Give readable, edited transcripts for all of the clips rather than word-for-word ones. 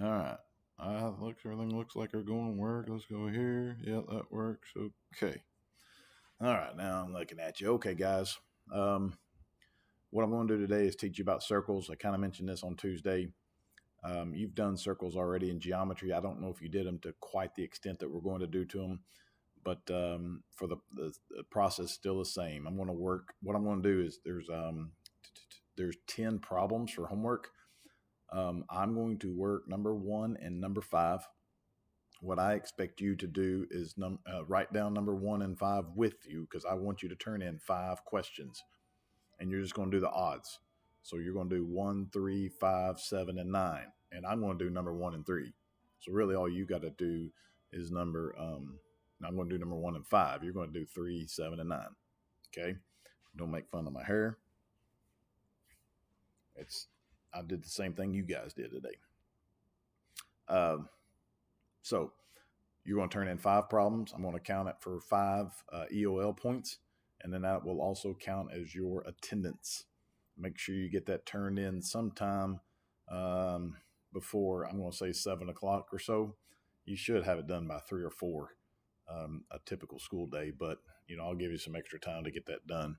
All right. Everything looks like they're going to work. Let's go here. Yeah, that works. Okay. All right. Now I'm looking at you. Okay, guys. Um, what I'm going to do today is teach you about circles. I kind of mentioned this on Tuesday. You've done circles already in geometry. I don't know if you did them to quite the extent that we're going to do to them, but for the process still the same. I'm going to work. What I'm going to do is there's 10 problems for homework. I'm going to work number 1 and number 5. What I expect you to do is write down number 1 and 5 with you, because I want you to turn in 5 questions, and you're just going to do the odds. So you're going to do 1, 3, 5, 7, and 9, and I'm going to do number 1 and 3. So really, all you got to do is I'm going to do number 1 and 5. You're going to do 3, 7, and 9. Okay. Don't make fun of my hair. I did the same thing you guys did today. So you're going to turn in 5 problems. I'm going to count it for 5 EOL points, and then that will also count as your attendance. Make sure you get that turned in sometime before, I'm going to say 7 o'clock or so. You should have it done by 3 or 4, a typical school day, but I'll give you some extra time to get that done.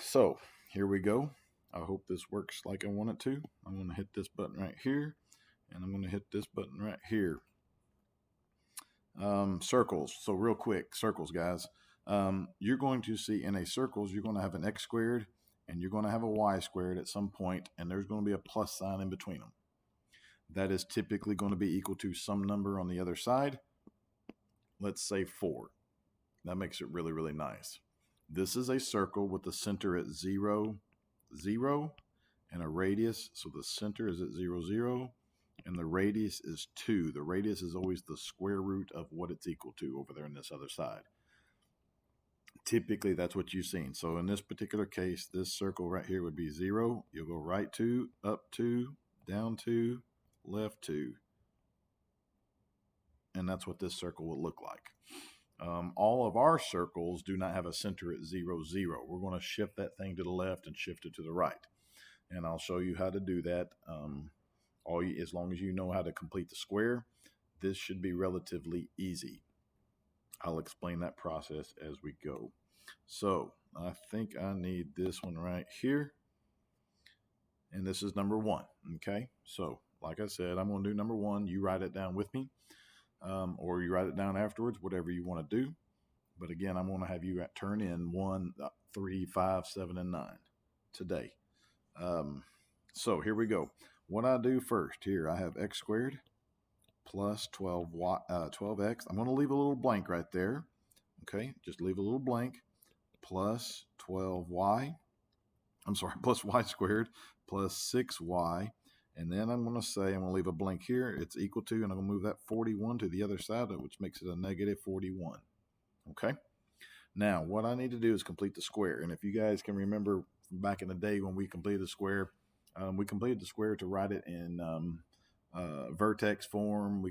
So here we go. I hope this works like I want it to. I'm going to hit this button right here, and I'm going to hit this button right here. Circles. So real quick, circles, guys. You're going to see in a circles, you're going to have an x squared, and you're going to have a y squared at some point, and there's going to be a plus sign in between them. That is typically going to be equal to some number on the other side. Let's say 4. That makes it really, really nice. This is a circle with the center at 0, 0, and a radius. So the center is at 0, 0, and the radius is 2. The radius is always the square root of what it's equal to over there on this other side. Typically, that's what you've seen. So in this particular case, this circle right here would be 0. You'll go right 2, up 2, down 2, left 2. And that's what this circle will look like. All of our circles do not have a center at 0, 0. We're going to shift that thing to the left and shift it to the right. And I'll show you how to do that. As long as you know how to complete the square, this should be relatively easy. I'll explain that process as we go. So I think I need this one right here. And this is number 1. Okay. So like I said, I'm going to do number 1. You write it down with me. Or you write it down afterwards, whatever you want to do. But again, I'm going to have you turn in 1, 3, 5, 7, and 9 today. So here we go. What I do first here, I have x squared plus 12x. I'm going to leave a little blank right there. Okay, just leave a little blank. Plus 12y. I'm sorry, plus y squared plus 6y. And then I'm going to leave a blank here. It's equal to, and I'm going to move that 41 to the other side, which makes it a negative 41. Okay. Now, what I need to do is complete the square. And if you guys can remember back in the day when we completed the square to write it in vertex form.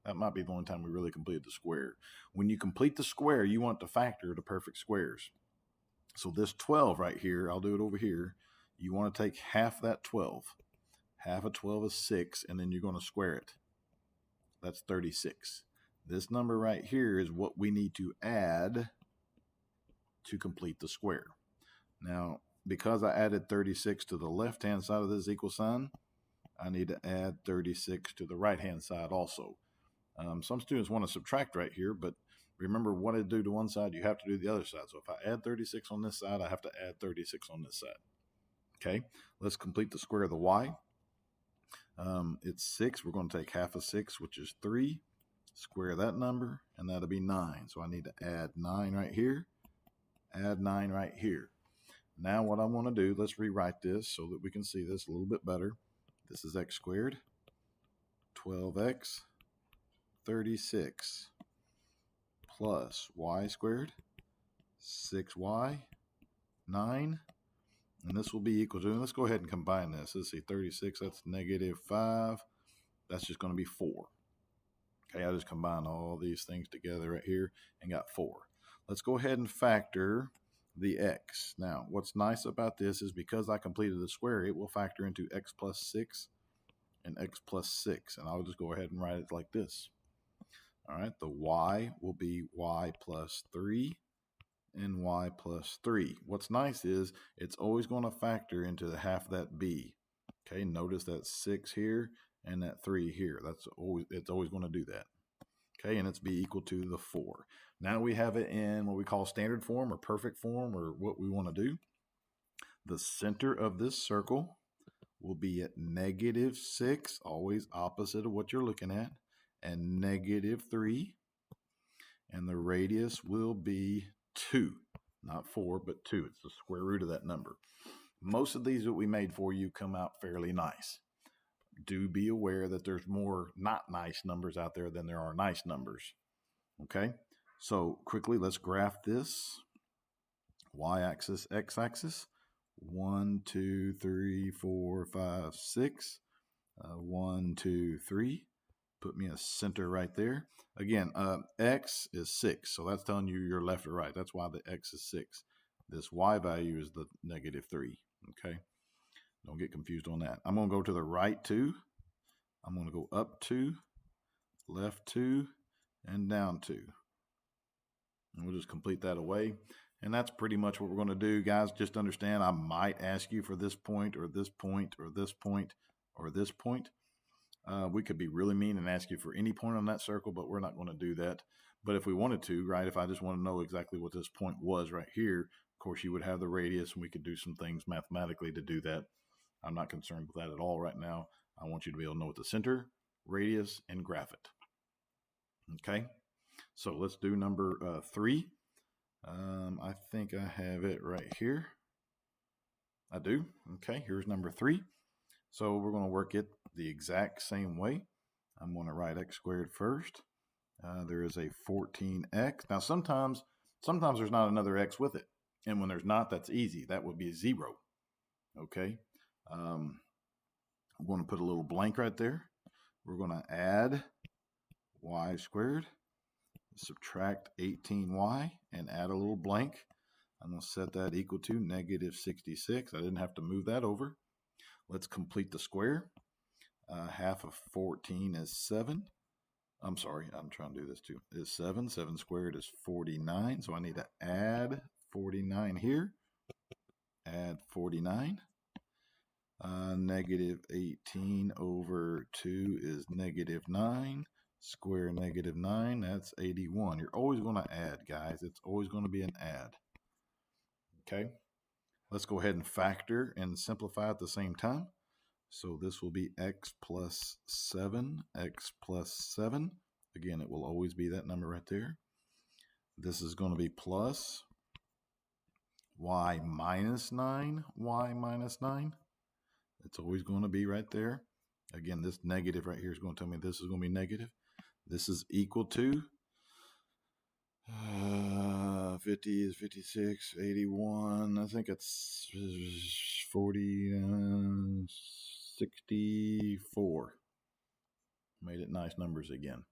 That might be the only time we really completed the square. When you complete the square, you want to factor the perfect squares. So this 12 right here, I'll do it over here. You want to take half that 12. Half of 12 is 6, and then you're going to square it. That's 36. This number right here is what we need to add to complete the square. Now, because I added 36 to the left-hand side of this equal sign, I need to add 36 to the right-hand side also. Some students want to subtract right here, but remember, what I do to one side, you have to do the other side. So if I add 36 on this side, I have to add 36 on this side. Okay, let's complete the square of the y. It's 6. We're going to take half of 6, which is 3. Square that number, and that'll be 9. So I need to add 9 right here. Add 9 right here. Now what I want to do, let's rewrite this so that we can see this a little bit better. This is x squared, 12x, 36, plus y squared, 6y, 9. And this will be equal to, and let's go ahead and combine this. Let's see, 36, that's negative 5. That's just going to be 4. Okay, I just combined all these things together right here and got 4. Let's go ahead and factor the x. Now, what's nice about this is because I completed the square, it will factor into x plus 6 and x plus 6. And I'll just go ahead and write it like this. All right, the y will be y plus 3 and y plus 3. What's nice is it's always going to factor into the half of that b. Okay, notice that 6 here and that 3 here. It's always going to do that. Okay, and it's b equal to the 4. Now we have it in what we call standard form or perfect form or what we want to do. The center of this circle will be at -6, always opposite of what you're looking at, and -3. And the radius will be 2, not 4, but 2. It's the square root of that number. Most of these that we made for you come out fairly nice. Do be aware that there's more not nice numbers out there than there are nice numbers. Okay, so quickly let's graph this. Y-axis, x-axis. 1, 2, 3, 4, 5, 6. 1, 2, 3. Put me a center right there. Again, x is 6, so that's telling you you're left or right. That's why the x is 6. This y value is the -3. Okay, don't get confused on that. I'm going to go to the right 2. I'm going to go up 2, left 2, and down 2. And we'll just complete that away. And that's pretty much what we're going to do, guys. Just understand I might ask you for this point or this point or this point or this point. We could be really mean and ask you for any point on that circle, but we're not going to do that. But if we wanted to, right, if I just want to know exactly what this point was right here, of course, you would have the radius, and we could do some things mathematically to do that. I'm not concerned with that at all right now. I want you to be able to know what the center, radius, and graph it. Okay, so let's do number 3. I think I have it right here. I do. Okay, here's number 3. So we're going to work it the exact same way. I'm going to write x squared first. There is a 14x. Now sometimes there's not another x with it. And when there's not, that's easy. That would be 0. Okay. I'm going to put a little blank right there. We're going to add y squared, subtract 18y, and add a little blank. I'm going to set that equal to -66. I didn't have to move that over. Let's complete the square. Half of 14 is 7. I'm sorry, I'm trying to do this too. Is 7. 7 squared is 49. So I need to add 49 here. Add 49. -18 over 2 is -9. Square -9, that's 81. You're always going to add, guys. It's always going to be an add. Okay. Let's go ahead and factor and simplify at the same time. So this will be x plus 7, x plus 7. Again, it will always be that number right there. This is going to be plus y minus 9, y minus 9. It's always going to be right there. Again, this negative right here is going to tell me this is going to be negative. This is equal to 50 is 56, 81. I think it's 40, 64. Made it nice numbers again.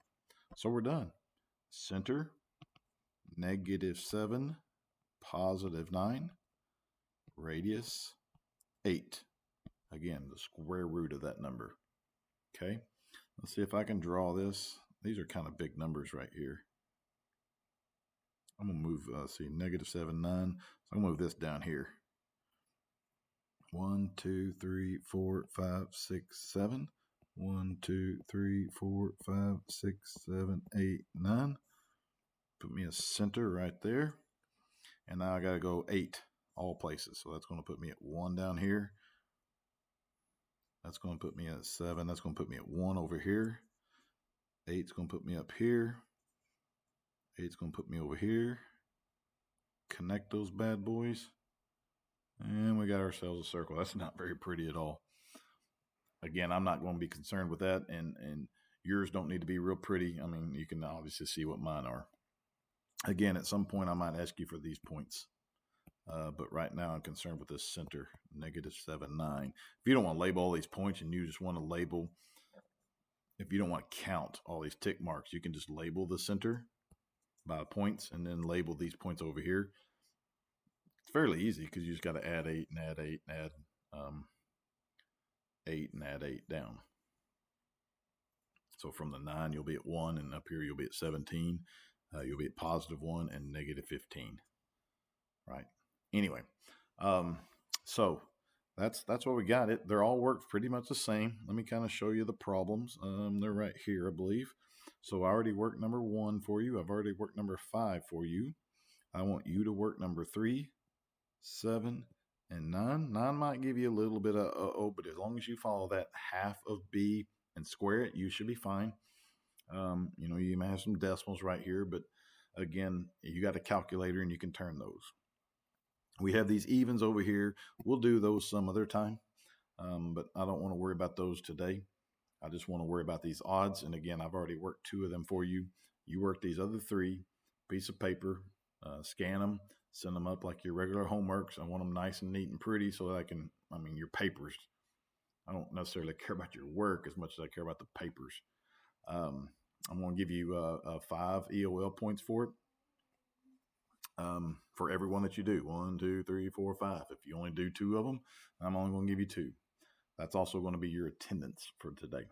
So we're done. Center, -7, +9. Radius, 8. Again, the square root of that number. Okay, let's see if I can draw this. These are kind of big numbers right here. I'm going to move, see, -7, 9. So I'm going to move this down here. 1, 2, 3, 4, 5, 6, 7. 1, 2, 3, 4, 5, 6, 7, 8, 9. Put me a center right there. And now I got to go 8 all places. So that's going to put me at 1 down here. That's going to put me at 7. That's going to put me at 1 over here. 8's going to put me up here. 8's going to put me over here. Connect those bad boys. And we got ourselves a circle. That's not very pretty at all. Again, I'm not going to be concerned with that. And yours don't need to be real pretty. I mean, you can obviously see what mine are. Again, at some point, I might ask you for these points. But right now, I'm concerned with this center, -7, 9. If you don't want to label all these points and you just want to label, if you don't want to count all these tick marks, you can just label the center by points and then label these points over here. It's fairly easy because you just got to add 8 and add 8 and add 8 and add 8 down. So from the 9, you'll be at 1, and up here you'll be at 17. You'll be at positive 1 and negative 15. Right. Anyway, so that's what we got. They're all worked pretty much the same. Let me kind of show you the problems. They're right here, I believe. So I already worked number 1 for you. I've already worked number 5 for you. I want you to work number 3, 7, and 9. 9 might give you a little bit of but as long as you follow that half of B and square it, you should be fine. You may have some decimals right here, but again, you got a calculator and you can turn those. We have these evens over here. We'll do those some other time, but I don't want to worry about those today. I just want to worry about these odds. And again, I've already worked 2 of them for you. You work these other 3, piece of paper, scan them, send them up like your regular homeworks. I want them nice and neat and pretty so that your papers. I don't necessarily care about your work as much as I care about the papers. I'm going to give you 5 EOL points for it. For every one that you do. 1, 2, 3, 4, 5. If you only do 2 of them, I'm only going to give you 2. That's also going to be your attendance for today.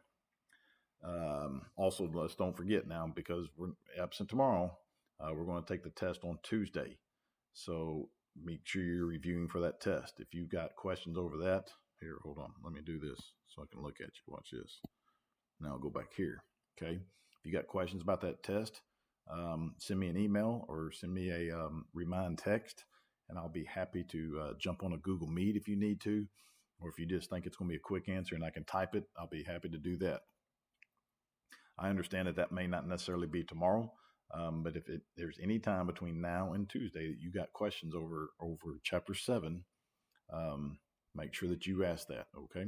Also, let's don't forget now, because we're absent tomorrow, we're going to take the test on Tuesday. So make sure you're reviewing for that test. If you've got questions over that, here, hold on. Let me do this so I can look at you. Watch this. Now I'll go back here. Okay. If you got questions about that test, send me an email or send me a remind text, and I'll be happy to jump on a Google Meet if you need to, or if you just think it's going to be a quick answer and I can type it, I'll be happy to do that. I understand that may not necessarily be tomorrow, but if there's any time between now and Tuesday that you got questions over Chapter 7, make sure that you ask that, okay?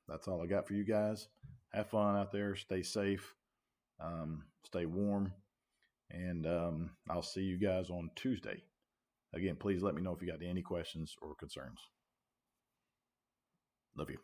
That's all I got for you guys. Have fun out there. Stay safe. Stay warm. And I'll see you guys on Tuesday. Again, please let me know if you got any questions or concerns. Love you.